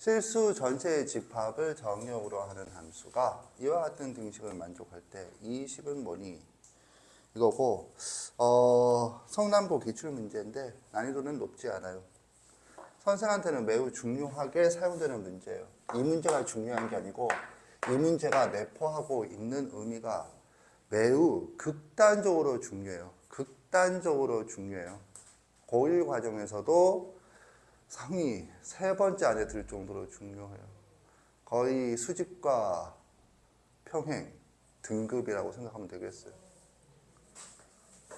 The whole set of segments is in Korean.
실수 전체의 집합을 정역으로 하는 함수가 이와 같은 등식을 만족할 때 이 식은 뭐니? 이거고 성남고 기출문제인데 난이도는 높지 않아요. 선생한테는 매우 중요하게 사용되는 문제예요. 이 문제가 중요한 게 아니고 이 문제가 내포하고 있는 의미가 매우 극단적으로 중요해요. 극단적으로 중요해요. 고1 과정에서도 상위 3번째 안에 들 정도로 중요해요. 거의 수직과 평행 등급이라고 생각하면 되겠어요.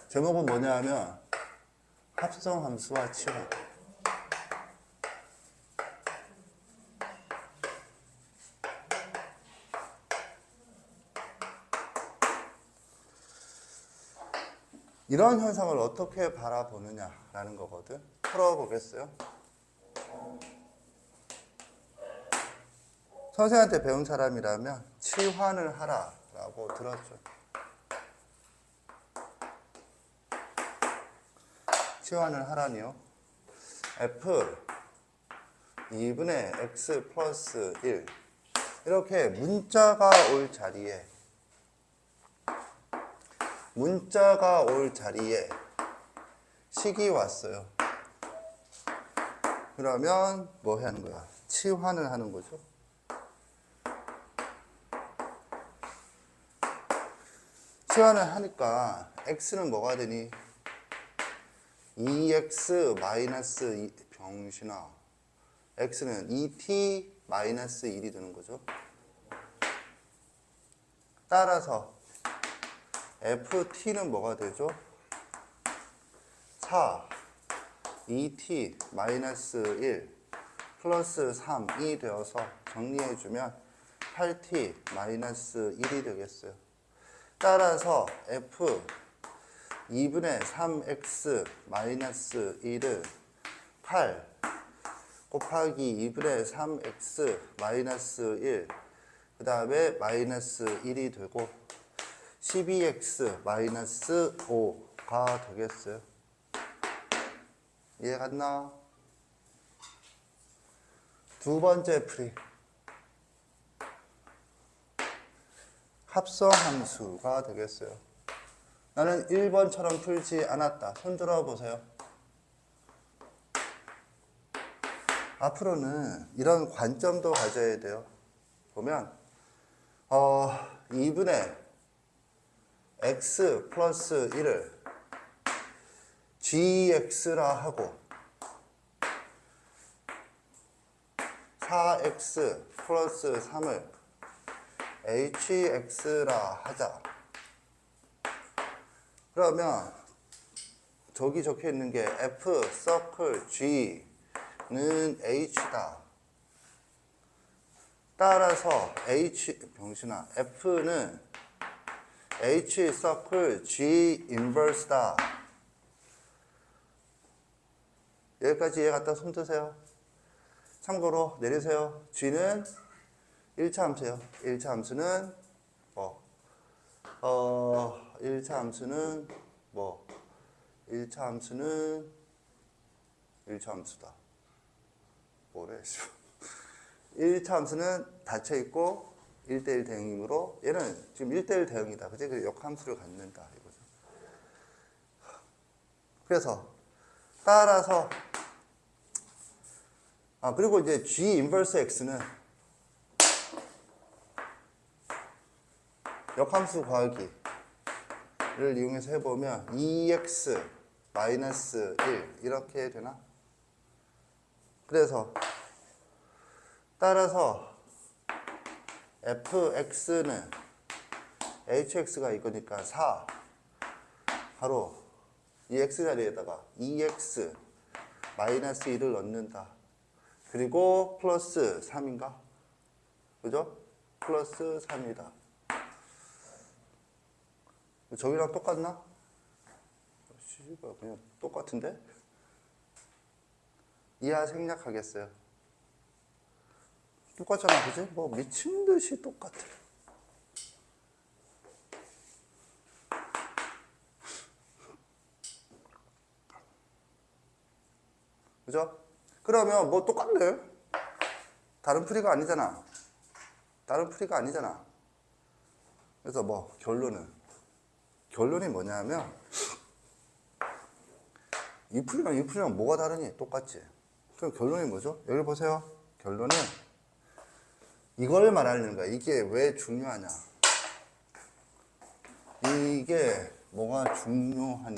제목은 뭐냐 하면 합성함수와 치환. 이런 현상을 어떻게 바라보느냐라는 거거든. 풀어보겠어요. 선생한테 배운 사람이라면 치환을 하라라고 들었죠. 치환을 하라니요. F 2분의 X 플러스 1 이렇게 문자가 올 자리에 식이 왔어요. 그러면 뭐 해야 하는 거야? 치환을 하는 거죠. 치환을 하니까 x는 뭐가 되니? 2x 마이너스 병신아. x는 2t 마이너스 1이 되는 거죠. 따라서 ft는 뭐가 되죠? 4 2t 마이너스 1 플러스 3이 되어서 정리해주면 8t 마이너스 1이 되겠어요. 따라서 f 2분의 3x 마이너스 1은 8 곱하기 2분의 3x 마이너스 1 그 다음에 마이너스 1이 되고 12x 마이너스 5가 되겠어요. 이해 갔나? 두 번째 풀이. 합성함수가 되겠어요. 나는 1번처럼 풀지 않았다. 손 들어보세요. 앞으로는 이런 관점도 가져야 돼요. 보면 2분의 x 플러스 1을 gx라 하고 4x 플러스 3을 hx라 하자. 그러면 저기 적혀 있는 게 f 서클 g는 h다. 따라서 병신아 f는 h 서클 g 인버스다. 여기까지 이해 갔다 손 드세요. 참고로 내리세요. g는 1차 함수예요. 1차 함수는 뭐 1차 함수는 뭐 1차 함수는 1차 함수다. 뭐래? 1차 함수는 닫혀있고 1대1 대응이므로 얘는 지금 1대1 대응이다. 그치? 그 역함수를 갖는다. 이거죠. 그래서 따라서 그리고 이제 G 인버스 X는 역함수 곱하기를 이용해서 해보면 2x 마이너스 1 이렇게 되나? 그래서 따라서 fx는 hx가 이거니까 4 바로 이 x 자리에다가 2x 마이너스 1을 넣는다. 그리고 플러스 3인가? 그죠? 플러스 3이다. 저기랑 똑같나? 그냥 똑같은데? 이하 생략하겠어요. 똑같잖아, 그지? 뭐 미친 듯이 똑같아. 그죠? 그러면 뭐 똑같네. 다른 풀이가 아니잖아. 다른 풀이가 아니잖아. 그래서 뭐 결론이 뭐냐 하면 이 풀이랑 뭐가 다르니? 똑같지. 그럼 결론이 뭐죠? 여기 보세요. 결론은 이걸 말하는 거야. 이게 왜 중요하냐? 이게 뭐가 중요하니?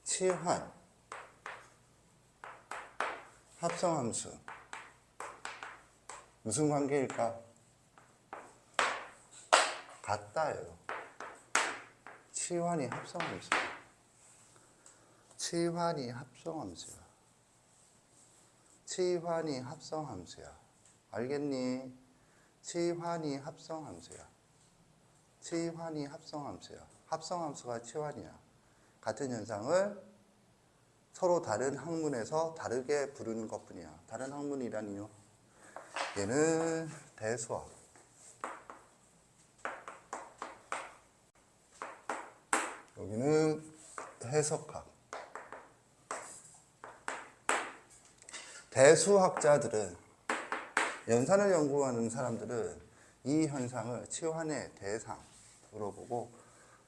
치환, 합성함수 무슨 관계일까? 같다예요. 치환이 합성함수. 치환이 합성함수야. 치환이 합성함수야. 알겠니? 치환이 합성함수야. 치환이 합성함수야. 합성함수가 치환이야. 같은 현상을 서로 다른 학문에서 다르게 부르는 것뿐이야. 다른 학문이라니요. 얘는 대수학. 여기는 해석학. 대수학자들은, 연산을 연구하는 사람들은 이 현상을 치환의 대상으로 보고,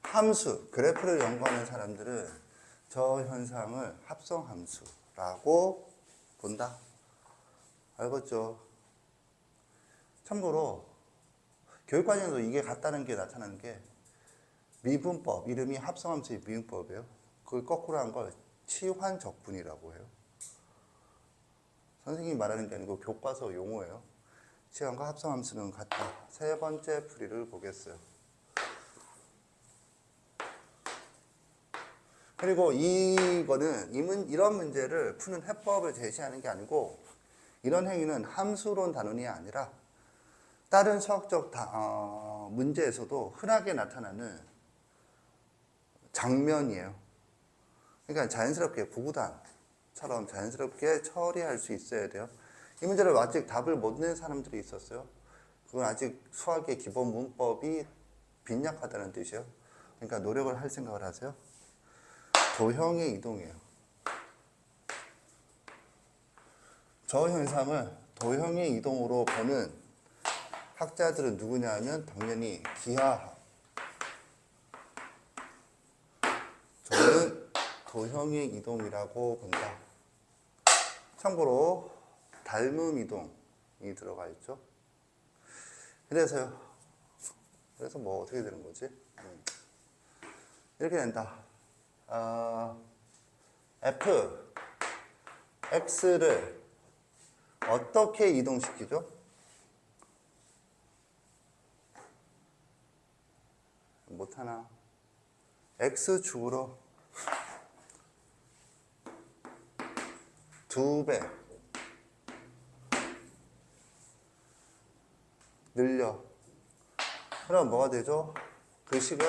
함수, 그래프를 연구하는 사람들은 저 현상을 합성함수라고 본다. 알겠죠? 참고로 교육과정에서 이게 같다는 게 나타나는 게 미분법, 이름이 합성함수의 미분법이에요. 그걸 거꾸로 한 걸 치환적분이라고 해요. 선생님이 말하는 게 아니고 교과서 용어예요. 치환과 합성함수는 같다. 세 번째 풀이를 보겠어요. 그리고 이거는 이런 문제를 푸는 해법을 제시하는 게 아니고, 이런 행위는 함수론 단원이 아니라 다른 수학적 문제에서도 흔하게 나타나는 장면이에요. 그러니까 자연스럽게 구구단처럼 자연스럽게 처리할 수 있어야 돼요. 이 문제를 아직 답을 못 낸 사람들이 있었어요. 그건 아직 수학의 기본 문법이 빈약하다는 뜻이에요. 그러니까 노력을 할 생각을 하세요. 도형의 이동이에요. 저 현상을 도형의 이동으로 보는 학자들은 누구냐 하면 당연히 기하학. 저는 도형의 이동이라고 본다. 참고로 닮음 이동이 들어가 있죠. 그래서 뭐 어떻게 되는 거지? 이렇게 된다. f, x를 어떻게 이동시키죠? 못하나? x축으로 2배 늘려. 그럼 뭐가 되죠? 그 식은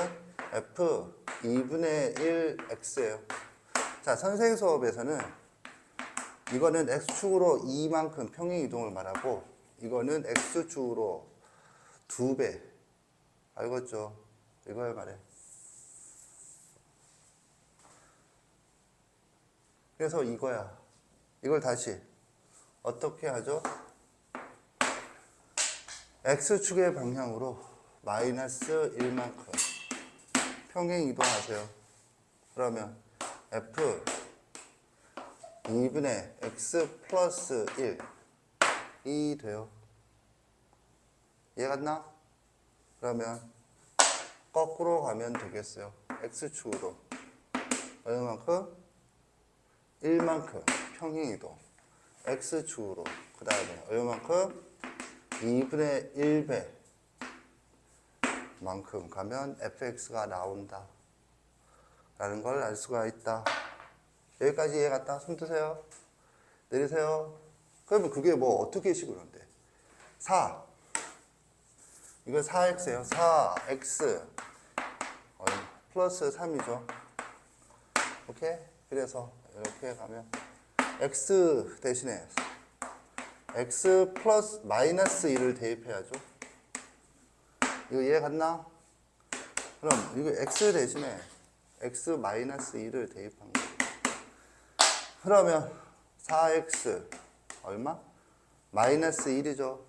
f 2분의 1 x예요. 자, 선생 수업에서는 이거는 x축으로 2만큼 평행 이동을 말하고, 이거는 x축으로 2배. 알겠죠? 이걸 말해. 그래서 이거야. 이걸 다시 어떻게 하죠? x축의 방향으로 마이너스 1만큼 평행 이동하세요. 그러면 f 2분의 x 플러스 1이 돼요. 이해갔나? 그러면 거꾸로 가면 되겠어요. x축으로 얼마만큼? 1만큼 평행 이동. x축으로 그 다음에 얼마만큼? 2분의 1배 만큼 가면 fx가 나온다 라는 걸 알 수가 있다. 여기까지 이해갔다? 손 드세요. 내리세요. 그러면 그게 뭐 어떻게 식으로인데? 4 이거 4x예요. 4x 플러스 3이죠. 오케이? 그래서 이렇게 가면 x 대신에 x 플러스 마이너스 1을 대입해야죠. 이거 이해 갔나? 그럼 이거 x 대신에 x-1을 대입한 거예요. 그러면 4x 얼마? 마이너스 1이죠.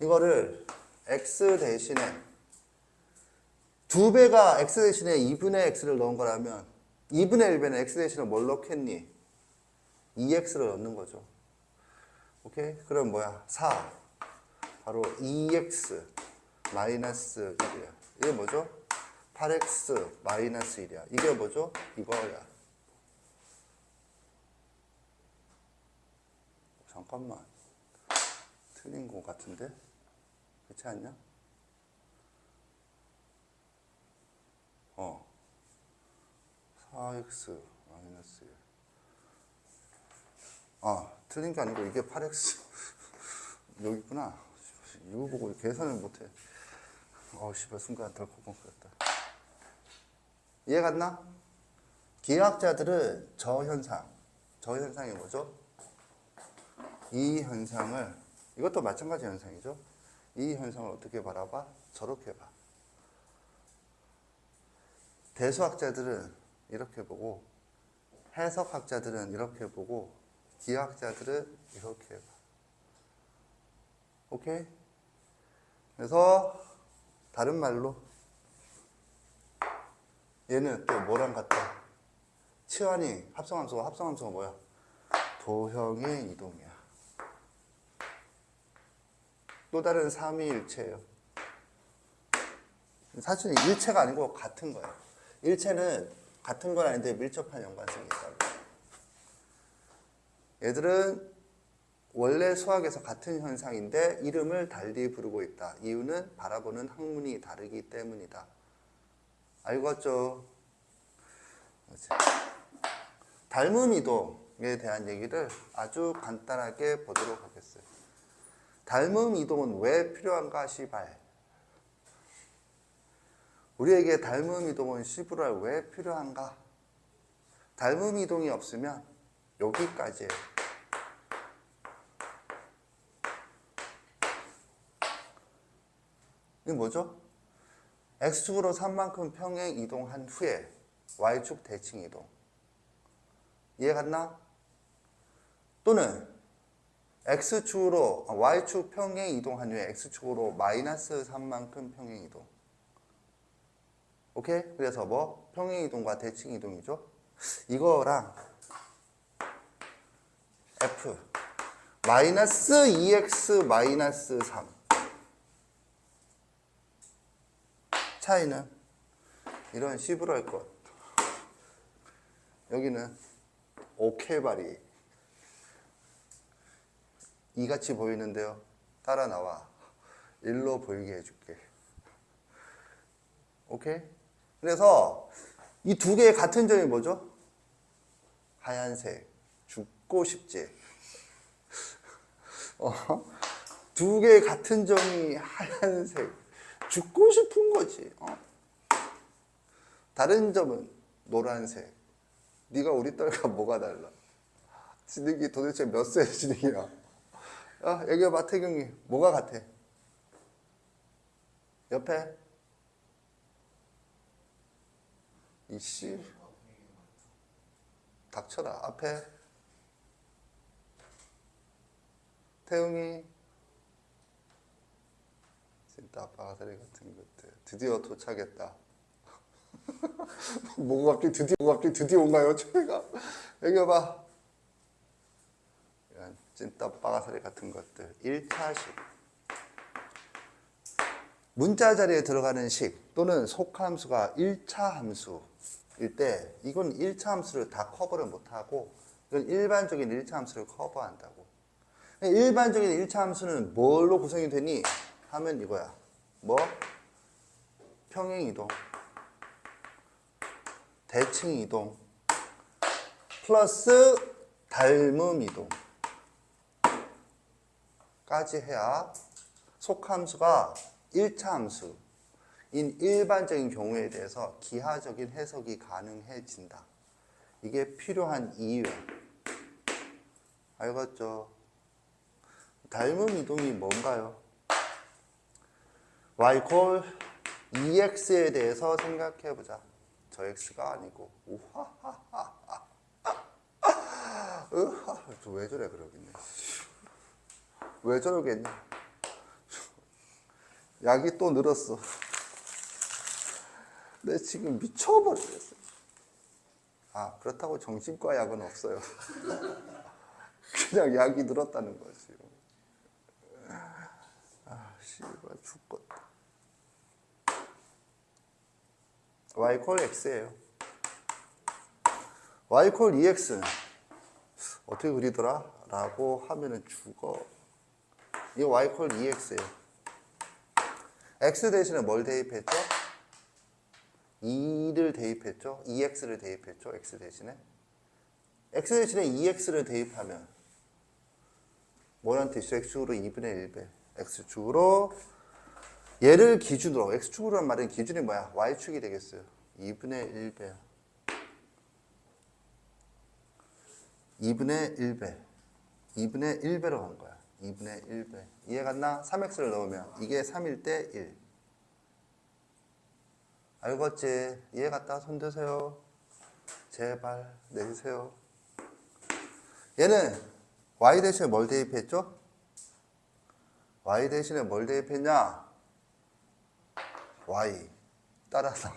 이거를 x 대신에 2배가 x 대신에 2분의 x를 넣은 거라면 2분의 1배는 x 대신에 뭘 넣겠니? 2x를 넣는 거죠. 오케이? 그럼 뭐야? 4 바로 2x 마이너스 1이야. 이게 뭐죠? 8x 마이너스 1이야. 이게 뭐죠? 이거야. 잠깐만. 틀린 거 같은데? 그렇지 않냐? 4x 마이너스 1. 틀린 게 아니고 이게 8x. 여기 있구나. 이거 보고 계산을 못해. 씨발, 순간 덜컥 그랬다. 이해 갔나? 기하학자들은 저 현상이 뭐죠? 이 현상을, 이것도 마찬가지 현상이죠. 이 현상을 어떻게 바라봐? 저렇게 봐. 대수학자들은 이렇게 보고, 해석학자들은 이렇게 보고, 기하학자들은 이렇게 봐. 오케이? 그래서 다른 말로 얘는 또 뭐랑 같다? 치환이 합성함수가 뭐야? 도형의 이동이야. 또 다른 삼위일체예요. 사실 일체가 아니고 같은 거예요. 일체는 같은 건 아닌데 밀접한 연관성이 있다고. 얘들은 원래 수학에서 같은 현상인데 이름을 달리 부르고 있다. 이유는 바라보는 학문이 다르기 때문이다. 알겠죠? 닮음 이동에 대한 얘기를 아주 간단하게 보도록 하겠어요. 닮음 이동은 왜 필요한가? 시발. 우리에게 닮음 이동은 시부랄 왜 필요한가? 닮음 이동이 없으면 여기까지예요. 이게 뭐죠? X축으로 3만큼 평행 이동한 후에 Y축 대칭 이동. 이해 갔나? 또는 X축으로 Y축 평행 이동한 후에 X축으로 마이너스 3만큼 평행 이동. 오케이? 그래서 뭐? 평행 이동과 대칭 이동이죠. 이거랑 F 마이너스 2x 마이너스 3 차이는 이런 식으로 할 것. 여기는 오케바리 이같이 보이는데요. 따라 나와. 일로 보이게 해줄게. 오케이? 그래서 이 두 개의 같은 점이 뭐죠? 하얀색. 죽고 싶지. 두 개의 같은 점이 하얀색. 죽고 싶은 거지. 다른 점은 노란색. 네가 우리 딸과 뭐가 달라? 진흙이 도대체 몇 세 진흙이야? 야, 얘기해봐, 태경이. 뭐가 같아? 옆에? 이씨. 닥쳐라. 앞에? 태웅이. 진짜 아빠가사리 같은 것들. 드디어 도착했다. 뭐가 갑자기 드디어 온가요? 저희가. 얘기해봐. 이런 찐따 빠가사리 같은 것들. 1차식. 문자 자리에 들어가는 식 또는 속함수가 1차 함수일 때 이건 1차 함수를 다 커버를 못하고 이건 일반적인 1차 함수를 커버한다고. 일반적인 1차 함수는 뭘로 구성이 되니? 하면 이거야. 뭐? 평행이동, 대칭이동, 플러스 닮음이동 까지 해야 속함수가 1차 함수인 일반적인 경우에 대해서 기하적인 해석이 가능해진다. 이게 필요한 이유. 알겠죠? 닮음 이동이 뭔가요? y 콜 2x에 대해서 생각해보자. 저 x가 아니고 우하하하하. 왜 저래 그러겠네. 왜 저러겠니? 약이 또 늘었어. 내 지금 미쳐버리겠어. 아, 그렇다고 정신과 약은 없어요. 그냥 약이 늘었다는 거지. 아, 씨발 죽겠다. y 콜 x예요. y 콜 2x 어떻게 그리더라? 라고 하면은 죽어. 이게 y 콜 2x예요. x 대신에 뭘 대입했죠? 2를 대입했죠? 2x를 대입했죠? x 대신에. x 대신에 2x를 대입하면 뭐란 뜻이죠? x축으로 2분의 1배. x축으로 얘를 기준으로, x축으로란 말은 기준이 뭐야? y축이 되겠어요. 2분의 1배. 2분의 1배. 2분의 1배로 간 거야. 2분의 1배. 이해 갔나? 3x를 넣으면 이게 3일 때 1. 알겠지? 이해 갔다? 손 드세요. 제발 내주세요. 얘는 y 대신에 뭘 대입했죠? y 대신에 뭘 대입했냐? y. 따라서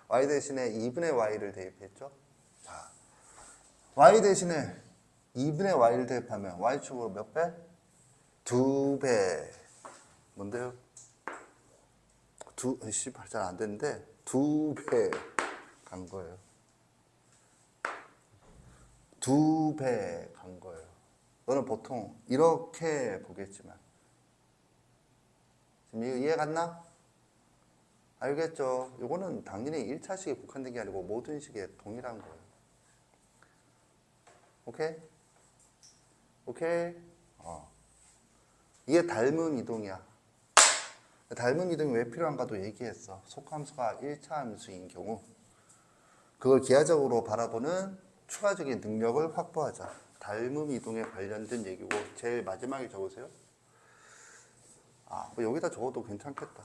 y 대신에 2분의 y를 대입했죠? 자, y 대신에 2분의 y를 대입하면 y축으로 몇 배? 2배. 뭔데요? 씨발 잘 안 되는데 2배 간 거예요. 2배 간 거예요. 너는 보통 이렇게 보겠지만 지금 이해 갔나? 알겠죠? 이거는 당연히 1차식에 국한된 게 아니고 모든 식에 동일한 거예요. 오케이? 오케이? 이게 닮은 이동이야. 닮은 이동이 왜 필요한가도 얘기했어. 속함수가 1차 함수인 경우 그걸 기하적으로 바라보는 추가적인 능력을 확보하자. 닮은 이동에 관련된 얘기고 제일 마지막에 적으세요. 뭐 여기다 적어도 괜찮겠다.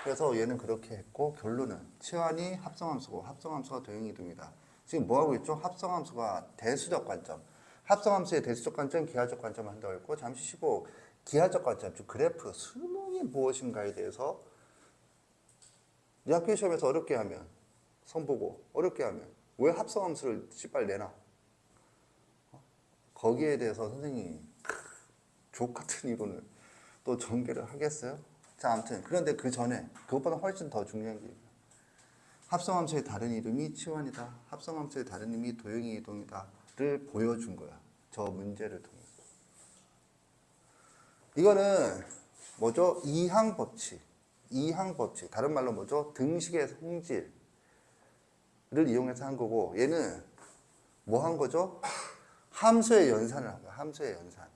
그래서 얘는 그렇게 했고 결론은 치환이 합성함수고 합성함수가 도형이동이다. 지금 뭐하고 있죠? 합성함수가 대수적 관점. 합성함수의 대수적 관점, 기하적 관점을 한다고 했고 잠시 쉬고 기하적 관점, 즉 그래프, 수능이 무엇인가에 대해서 이 학교 시험에서 어렵게 하면 선보고 어렵게 하면 왜 합성함수를 씨발 내놔? 거기에 대해서 선생님이 족 같은 이론을 또 전개를 하겠어요? 자, 아무튼 그런데 그 전에 그것보다 훨씬 더 중요한 게 합성함수의 다른 이름이 치환이다. 합성함수의 다른 이름이 도형의 이동이다를 보여준 거야. 저 문제를 통해서. 이거는 뭐죠? 이항 법칙. 이항 법칙. 다른 말로 뭐죠? 등식의 성질을 이용해서 한 거고 얘는 뭐 한 거죠? 함수의 연산을 한 거야. 함수의 연산.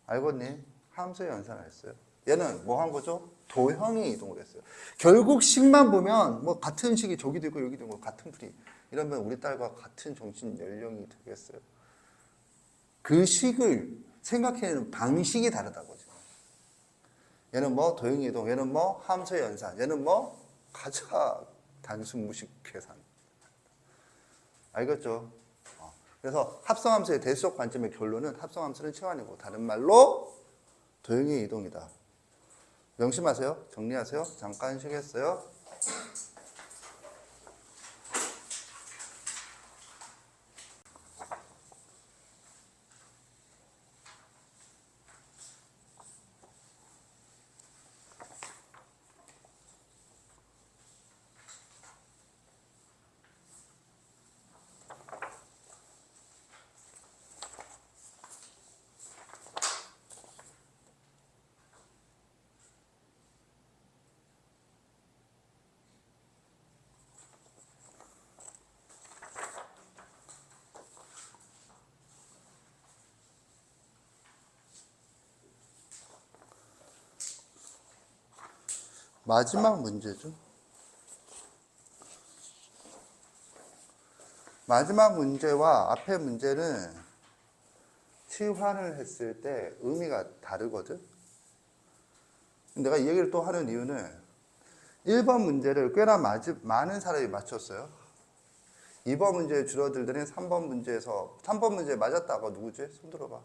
알겠니? 함수의 연산을 했어요. 얘는 뭐 한 거죠? 도형의 이동을 했어요. 결국 식만 보면 뭐 같은 식이 저기도 있고 여기도 있고 같은 풀이 이러면 우리 딸과 같은 정신 연령이 되겠어요. 그 식을 생각해내는 방식이 다르다고. 얘는 뭐 도형의 이동, 얘는 뭐 함수의 연산, 얘는 뭐 가자 단순 무식 계산. 알겠죠? 그래서 합성함수의 대수적 관점의 결론은 합성함수는 치환이고 다른 말로 도형의 이동이다. 명심하세요. 정리하세요. 잠깐 쉬겠어요. 마지막 문제죠. 마지막 문제와 앞의 문제는 치환을 했을 때 의미가 다르거든. 내가 이 얘기를 또 하는 이유는 1번 문제를 꽤나 많은 사람이 맞췄어요. 2번 문제 줄어들더니 3번 문제에서 3번 문제 맞았다고 누구지? 손 들어봐.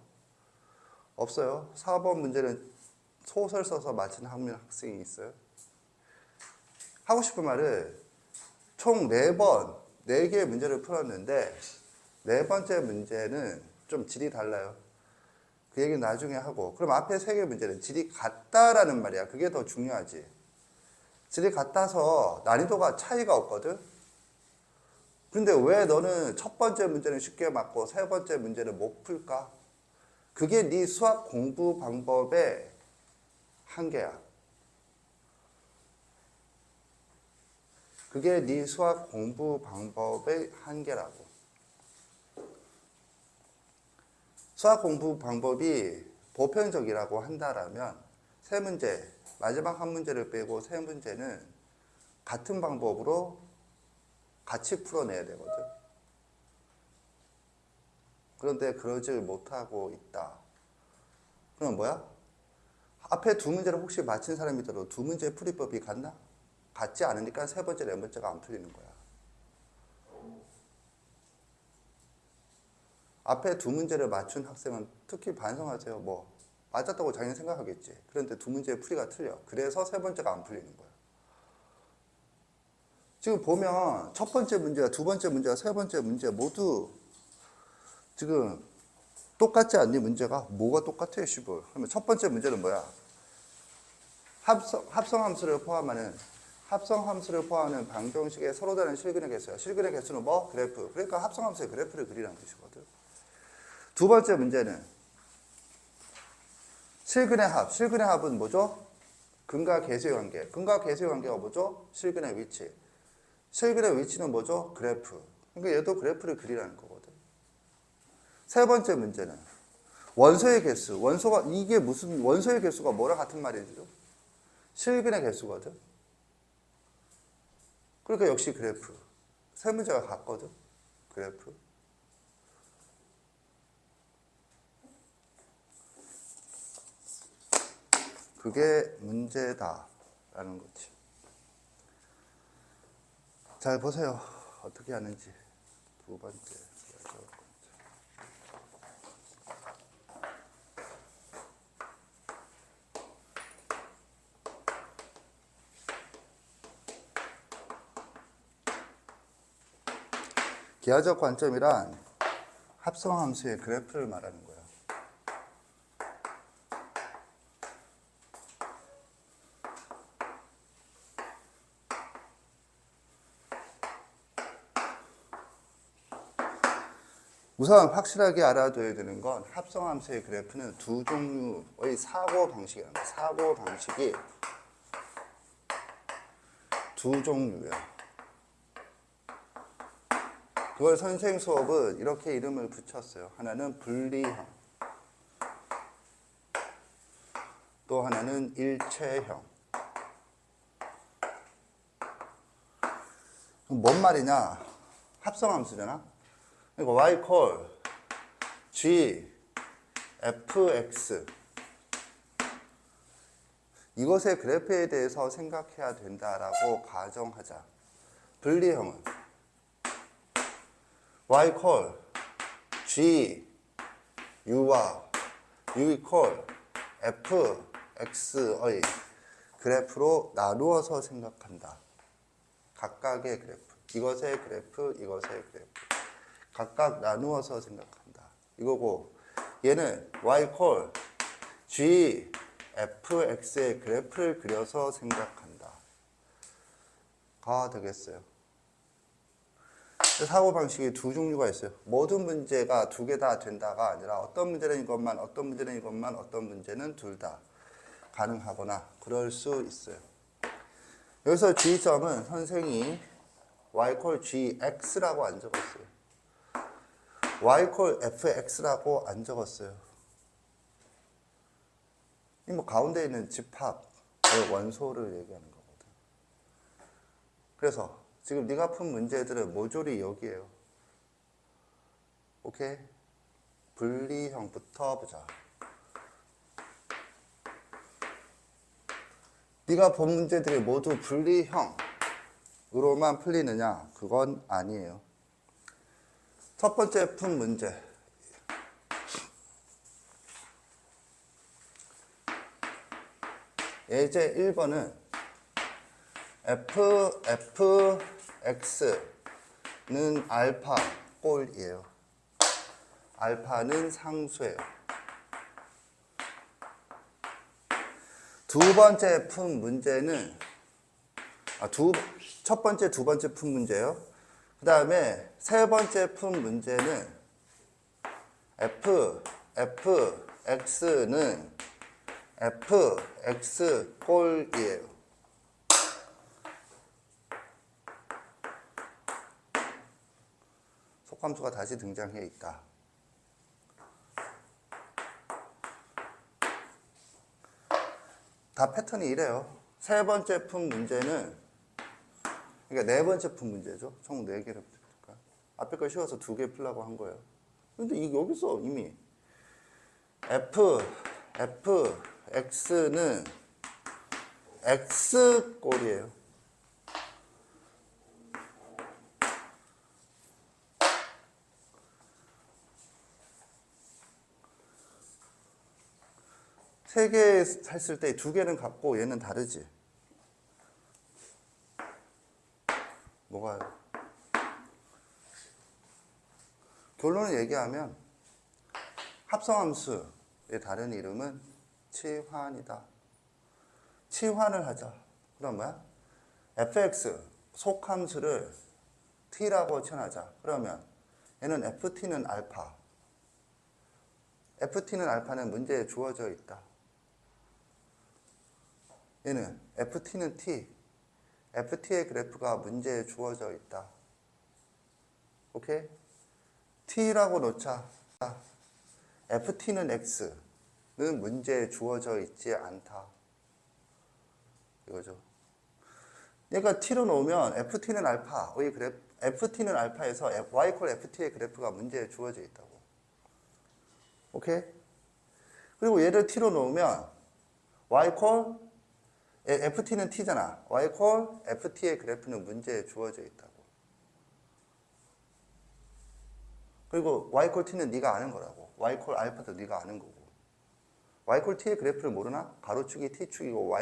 없어요. 4번 문제는 소설 써서 맞힌 학생이 있어요. 하고 싶은 말은 총 4번, 4개의 문제를 풀었는데 4번째 문제는 좀 질이 달라요. 그 얘기는 나중에 하고, 그럼 앞에 3개 문제는 질이 같다라는 말이야. 그게 더 중요하지. 질이 같아서 난이도가 차이가 없거든. 근데 왜 너는 첫 번째 문제는 쉽게 맞고 세 번째 문제는 못 풀까? 그게 네 수학 공부 방법의 한계야. 그게 네 수학 공부 방법의 한계라고. 수학 공부 방법이 보편적이라고 한다라면 세 문제, 마지막 한 문제를 빼고 세 문제는 같은 방법으로 같이 풀어내야 되거든. 그런데 그러질 못하고 있다. 그럼 뭐야? 앞에 두 문제를 혹시 맞힌 사람이 들어도 두 문제의 풀이법이 같나? 같지 않으니까 세 번째, 네 번째가 안 풀리는 거야. 앞에 두 문제를 맞춘 학생은 특히 반성하세요. 뭐 맞았다고 자기는 생각하겠지. 그런데 두 문제의 풀이가 틀려. 그래서 세 번째가 안 풀리는 거야. 지금 보면 첫 번째 문제와 두 번째 문제와 세 번째 문제 모두 지금 똑같지 않니? 문제가 뭐가 똑같아요? 15. 그러면 첫 번째 문제는 뭐야? 합성함수를 포함하는 방정식의 서로 다른 실근의 개수야. 실근의 개수는 뭐? 그래프. 그러니까 합성함수의 그래프를 그리라는 뜻이거든. 두 번째 문제는 실근의 합. 실근의 합은 뭐죠? 근과 계수의 관계. 근과 계수의 관계가 뭐죠? 실근의 위치. 실근의 위치는 뭐죠? 그래프. 그러니까 얘도 그래프를 그리라는 거거든. 세 번째 문제는 원소의 개수. 이게 무슨, 원소의 개수가 뭐랑 같은 말이죠? 실근의 개수거든. 그러니까 역시 그래프. 세 문제가 같거든. 그래프. 그게 문제다라는 거지. 잘 보세요. 어떻게 하는지. 두 번째. 기하적 관점이란 합성함수의 그래프를 말하는 거야. 우선 확실하게 알아둬야 되는 건 합성함수의 그래프는 두 종류의 사고방식이라는 거야. 사고방식이 두 종류야. 그걸 선생님 수업은 이렇게 이름을 붙였어요. 하나는 분리형, 또 하나는 일체형. 뭔 말이냐? 합성함수잖아. 그러니까 y 콜 g fx 이것의 그래프에 대해서 생각해야 된다라고 가정하자. 분리형은 y 콜 g u와 u 콜 fx의 그래프로 나누어서 생각한다. 각각의 그래프, 이것의 그래프, 이것의 그래프 각각 나누어서 생각한다. 이거고, 얘는 y 콜 g fx의 그래프를 그려서 생각한다 가 되겠어요. 사고방식이 두 종류가 있어요. 모든 문제가 두 개 다 된다가 아니라 어떤 문제는 이것만, 어떤 문제는 이것만, 어떤 문제는 둘 다 가능하거나 그럴 수 있어요. 여기서 G점은 선생이 y 콜 gx라고 안 적었어요. y 콜 fx라고 안 적었어요. 이 뭐 가운데 있는 집합의 원소를 얘기하는 거거든. 그래서 지금 네가 푼 문제들은 모조리 여기에요. 오케이? 분리형부터 보자. 네가 본 문제들이 모두 분리형으로만 풀리느냐? 그건 아니에요. 첫 번째 푼 문제. 예제 1번은 fx는 알파 꼴이에요. 알파는 상수예요. 두 번째 푼 문제는 첫 번째, 두 번째 푼 문제예요. 그 다음에 세 번째 푼 문제는 fx는 fx 꼴이에요. 속함수가 다시 등장해 있다. 다 패턴이 이래요. 세 번째 푼 문제는, 그러니까 네 번째 푼 문제죠. 총 4개를 풀니까. 앞에 거 쉬워서 2개 풀려고 한 거예요. 근데 여기서 이미 fx는 x꼴이에요. 세 개 했을 때 2개는 같고 얘는 다르지. 뭐가요? 결론을 얘기하면 합성함수의 다른 이름은 치환이다. 치환을 하자. 그럼 뭐야? fx 속함수를 t라고 칭하자. 그러면 얘는 ft는 알파. ft는 알파는 문제에 주어져 있다. 얘는 ft는 t. ft의 그래프가 문제에 주어져 있다. 오케이? t라고 놓자. ft는 x는 문제에 주어져 있지 않다. 이거죠. 그러니까 t로 놓으면 ft는 알파의 ft는 알파에서 y 콜 ft의 그래프가 문제에 주어져 있다고. 오케이? 그리고 얘를 t로 놓으면 y 콜 ft는 t잖아. y 콜 ft의 그래프는 문제에 주어져 있다고. 그리고 y 콜 t는 네가 아는 거라고. y 콜 알파도 네가 아는 거고. y 콜 t의 그래프를 모르나? 가로축이 t축이고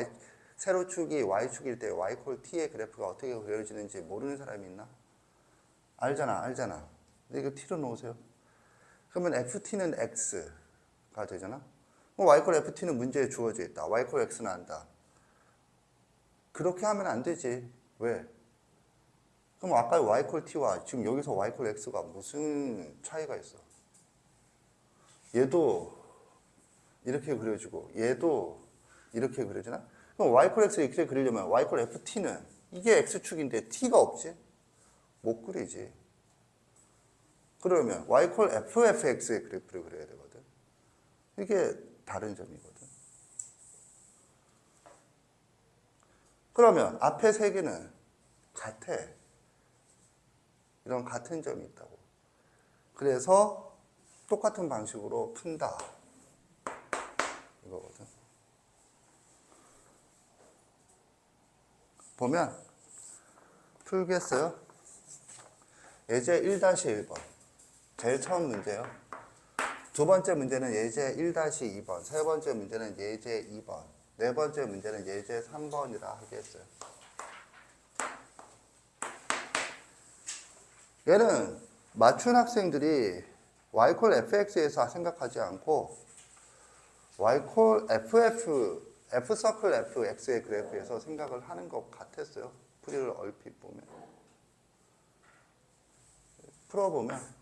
세로축이 y축일 때 y 콜 t의 그래프가 어떻게 그려지는지 모르는 사람이 있나? 알잖아. 근데 이거 t로 놓으세요. 그러면 ft는 x가 되잖아. 그럼 y 콜 ft는 문제에 주어져 있다. y 콜 x는 안다. 그렇게 하면 안 되지. 왜? 그럼 아까 y 콜 t와 지금 여기서 y 콜 x가 무슨 차이가 있어? 얘도 이렇게 그려지고 얘도 이렇게 그려지나? 그럼 y 콜 x 이렇게 그리려면 y 콜 ft는 이게 x축인데 t가 없지? 못 그리지. 그러면 y 콜 ffx의 그래프를 그려야 되거든. 이게 다른 점이거든. 그러면 앞에 세 개는 같아. 이런 같은 점이 있다고. 그래서 똑같은 방식으로 푼다. 이거거든. 보면 풀겠어요? 예제 1-1번. 제일 처음 문제요. 두 번째 문제는 예제 1-2번. 세 번째 문제는 예제 2번. 네 번째 문제는 예제 3번이라 하겠어요. 얘는 맞춘 학생들이 y콜 fx에서 생각하지 않고 y콜 f서클 fx의 그래프에서 생각을 하는 것 같았어요. 풀이를 얼핏 보면. 풀어보면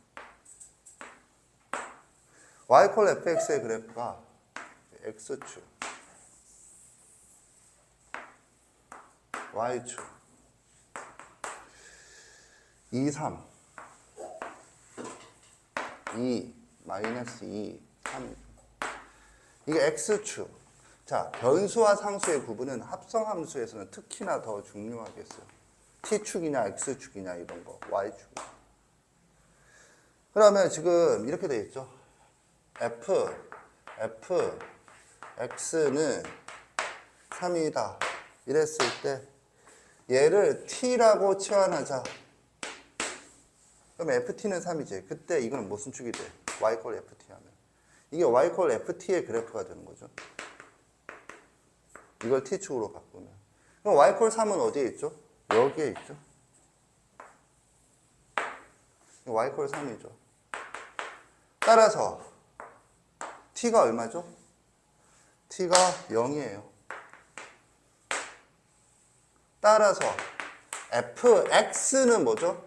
y콜 fx의 그래프가 x축, y축, 2, 3, 2, 마이너스 2, 3. 이게 x축. 자, 변수와 상수의 구분은 합성함수에서는 특히나 더 중요하겠어요. t축이냐 x축이냐 이런 거, y축. 그러면 지금 이렇게 돼 있죠. x는 3이다. 이랬을 때 얘를 t라고 치환하자. 그럼 ft는 3이지. 그때 이건 무슨 축이 돼? y 콜 ft 하면. 이게 y 콜 ft의 그래프가 되는 거죠. 이걸 t축으로 바꾸면. 그럼 y 콜 3은 어디에 있죠? 여기에 있죠. y 콜 3이죠. 따라서 t가 얼마죠? t가 0이에요. 따라서 fx는 뭐죠?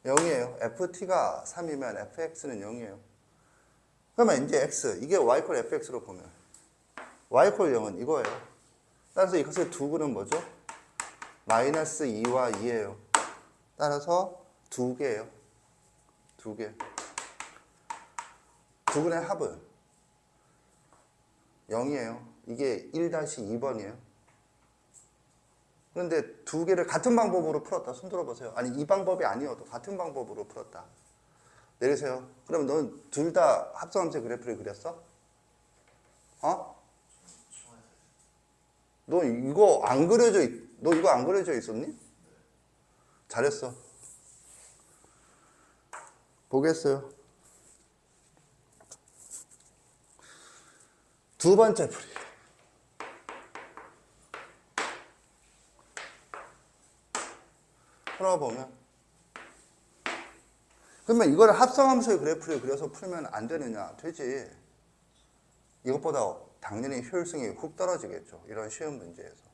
0이에요. ft가 3이면 fx는 0이에요. 그러면 이제 x, 이게 y콜 fx로 보면 y콜 0은 이거예요. 따라서 이것의 두근은 뭐죠? 마이너스 2와 2예요. 따라서 두 개예요. 두 개. 두근의 합은 0이에요. 이게 1-2번이에요. 그런데 두 개를 같은 방법으로 풀었다. 손 들어보세요. 아니, 이 방법이 아니어도 같은 방법으로 풀었다. 내리세요. 그럼 넌 둘 다 합성함수의 그래프를 그렸어? 어? 너 이거 안 그려져 있었니? 잘했어. 보겠어요. 두 번째 풀이. 풀어보면. 그러면 이걸 합성함수의 그래프를 그려서 풀면 안 되느냐? 되지. 이것보다 당연히 효율성이 훅 떨어지겠죠. 이런 쉬운 문제에서.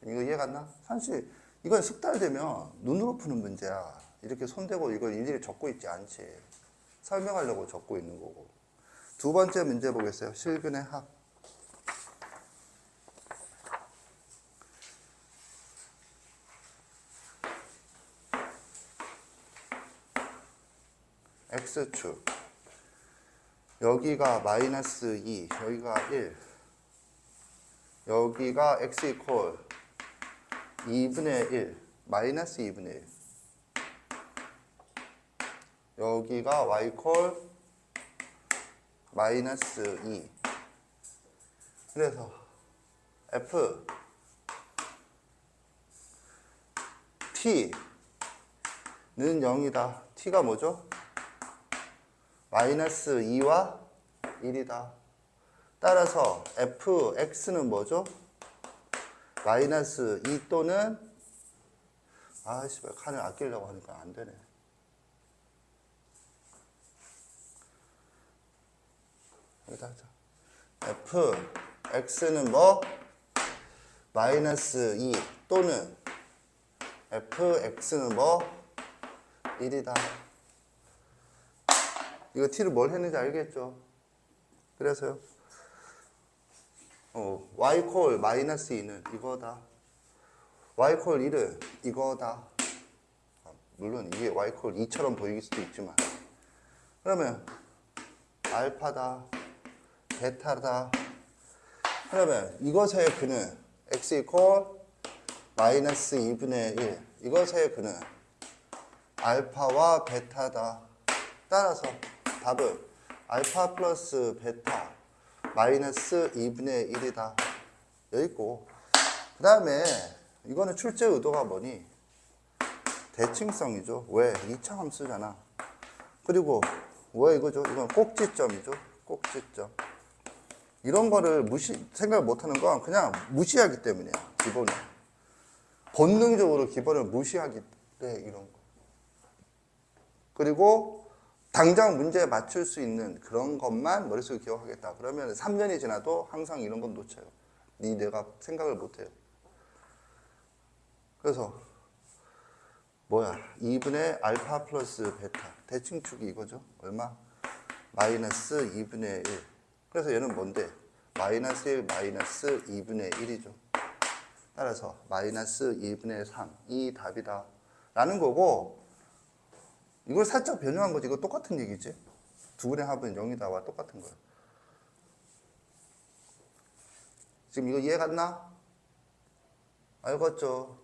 이거 이해 갔나? 사실 이건 숙달되면 눈으로 푸는 문제야. 이렇게 손대고 이걸 일일이 적고 있지 않지. 설명하려고 적고 있는 거고. 두 번째 문제 보겠어요. 실근의 합. x축. 여기가 마이너스 2, 여기가 1. 여기가 x 이퀄 2분의 1, 마이너스 2분의 1. 여기가 y 이퀄 마이너스 2. 그래서 f t는 0이다. t가 뭐죠? 마이너스 2와 1이다. 따라서 fx는 뭐죠? 마이너스 2 또는 씨발 칸을 아끼려고 하니까 안 되네. 여기다 하자. fx는 뭐? 마이너스 2 또는 fx는 뭐? 1이다. 이거 t를 뭘 했는지 알겠죠? 그래서요. y 콜 마이너스 2는 이거다. y 콜 1은 이거다. 물론 이게 y 콜 2처럼 보일 수도 있지만. 그러면 알파다, 베타다. 그러면 이것의 근은 x 이퀄 마이너스 2분의 1. 이것의 근은 알파와 베타다. 따라서 답은 알파 플러스 베타 마이너스 2분의 1이다. 여기 있고. 그 다음에 이거는 출제 의도가 뭐니? 대칭성이죠. 왜? 2차 함수잖아. 그리고 왜 이거죠? 이건 꼭지점이죠. 꼭지점. 이런 거를 생각을 못하는 건 그냥 무시하기 때문이야. 기본을. 본능적으로 기본을 무시하기 때문에 이런 거. 그리고 당장 문제에 맞출 수 있는 그런 것만 머릿속에 기억하겠다. 그러면 3년이 지나도 항상 이런 건 놓쳐요. 내가 생각을 못해요. 그래서 2분의 알파 플러스 베타. 대칭축이 이거죠. 얼마? 마이너스 2분의 1. 그래서 얘는 뭔데? 마이너스 1 마이너스 2분의 1이죠. 따라서 마이너스 2분의 3. 이 답이다. 라는 거고, 이걸 살짝 변형한 거지. 이거 똑같은 얘기지. 두 분의 합은 0이다와 똑같은 거예요. 지금 이거 이해 갔나? 알겠죠?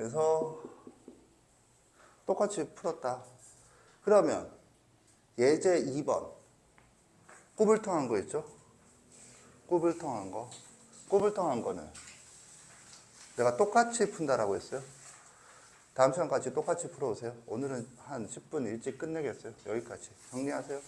그래서 똑같이 풀었다. 그러면 예제 2번 꾸불통한 거 있죠? 꾸불통한 거. 꾸불통한 거는 내가 똑같이 푼다라고 했어요. 다음 시간까지 똑같이 풀어오세요. 오늘은 한 10분 일찍 끝내겠어요. 여기까지 정리하세요.